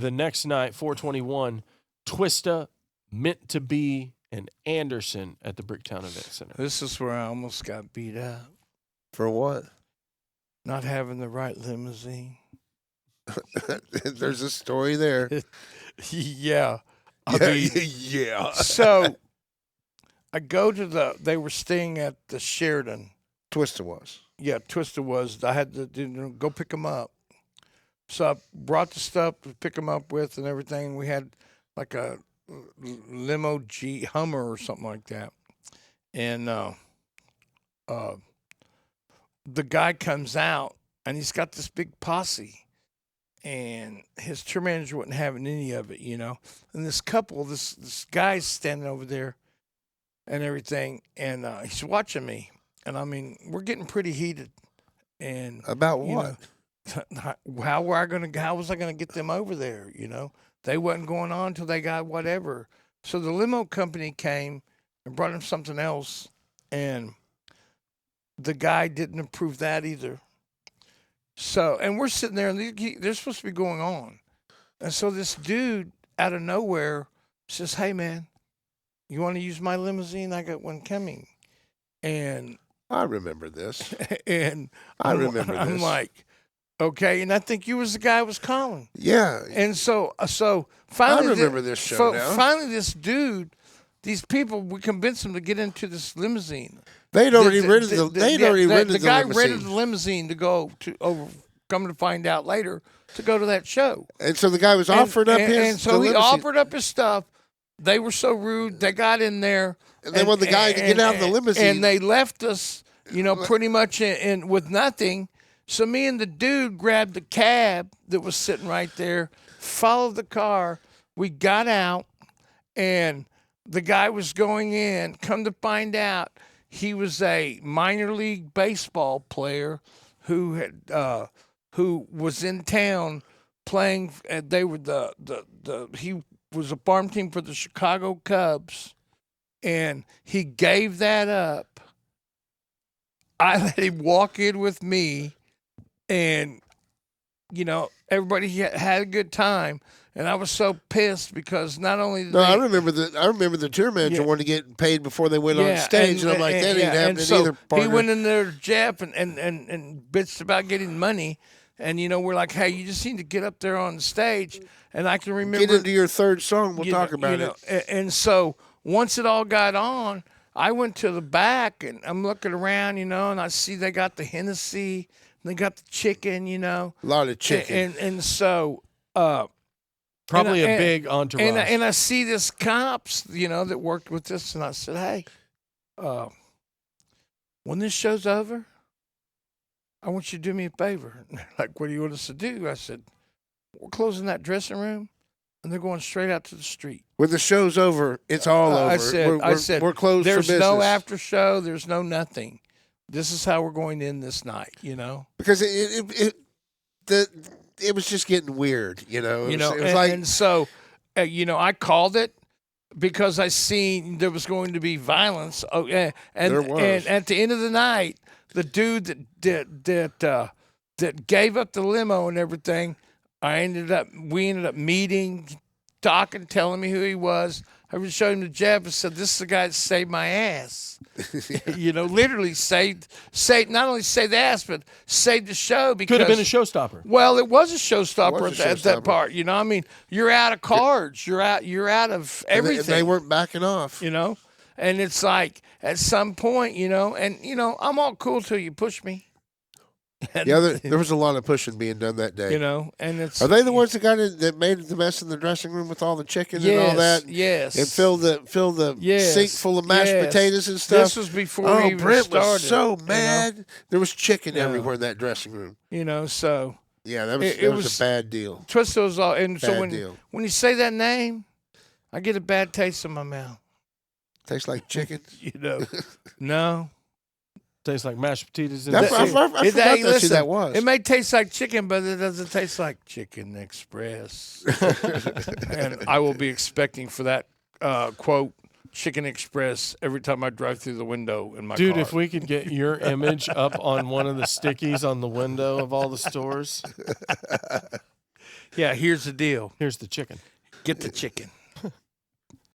The next night, 421, Twista, Meant to Be, and Anderson at the Bricktown Event Center. This is where I almost got beat up. For what? Not having the right limousine. There's a story there. Yeah. I mean, yeah. so I go to they were staying at the Sheridan. Twista was. Yeah, Twista was. I had to go pick them up. So I brought the stuff to pick them up with and everything. We had like a limo Hummer or something like that. And the guy comes out and he's got this big posse. And his tour manager wasn't having any of it, And this couple, this guy's standing over there and everything. And he's watching me. And I mean, we're getting pretty heated. And about what? How was I gonna get them over there? They wasn't going on till they got whatever. So the limo company came and brought him something else, and the guy didn't approve that either. So, and we're sitting there, and they're supposed to be going on, and so this dude out of nowhere says, "Hey man, you want to use my limousine? I got one coming," and I remember this. And I'm like, okay, and I think you was the guy I was calling. Yeah. And so finally, I remember this show now. Finally, this dude, these people, we convinced him to get into this limousine. They'd already rented the limousine. The guy rented the limousine to go to come to find out later to go to that show. And so the guy was offered up his. And so he offered up his stuff. They were so rude. They got in there. And they want the guy to get out of the limousine. And they left us, pretty much in with nothing. So me and the dude grabbed the cab that was sitting right there, followed the car. We got out, and the guy was going in. Come to find out, he was a minor league baseball player who was in town playing. They were he was a farm team for the Chicago Cubs. And he gave that up. I let him walk in with me, and everybody had a good time. And I was so pissed because not only I remember the tour manager wanted to get paid before they went on stage, and I'm like, that ain't happening either. Partner. He went in there to Jeff and bitched about getting money, and we're like, hey, you just need to get up there on the stage. And I can remember get into your third song. We'll talk about it. And so. Once it all got on, I went to the back, and I'm looking around, and I see they got the Hennessy, and they got the chicken, A lot of chicken. And so... Probably a big entourage. And I see this cops, that worked with this, and I said, hey, when this show's over, I want you to do me a favor. And they're like, what do you want us to do? I said, we're closing that dressing room, and they're going straight out to the street. When the show's over, it's all over. I said, we're closed for business. There's no after show. There's no nothing. This is how we're going to end this night, Because it was just getting weird, It was like, and so, I called it because I seen there was going to be violence. Oh, and there was. And at the end of the night, the dude that gave up the limo and everything, we ended up meeting, talking, telling me who he was. I was showing him to Jeff and said, this is the guy that saved my ass. Literally saved, not only saved the ass, but saved the show. Because could have been a showstopper. Well, it was a showstopper at that part. I mean, you're out of cards. You're out of everything. They weren't backing off. And it's like at some point, I'm all cool till you push me. And, there was a lot of pushing being done that day. And it's... Are they the ones that made the mess in the dressing room with all the chicken and all that? Yes. And filled the sink full of mashed potatoes and stuff? This was before we even Brent started. was so mad. There was chicken everywhere in that dressing room. So... Yeah, that was a bad deal. Twista was all... And so deal. When you say that name, I get a bad taste in my mouth. Tastes like chicken? No. Tastes like mashed potatoes. I forgot that's who that was. It may taste like chicken, but it doesn't taste like Chicken Express. And I will be expecting for that quote, Chicken Express, every time I drive through the window in my car. Dude, if we could get your image up on one of the stickies on the window of all the stores. Yeah, here's the deal. Here's the chicken. Get the chicken.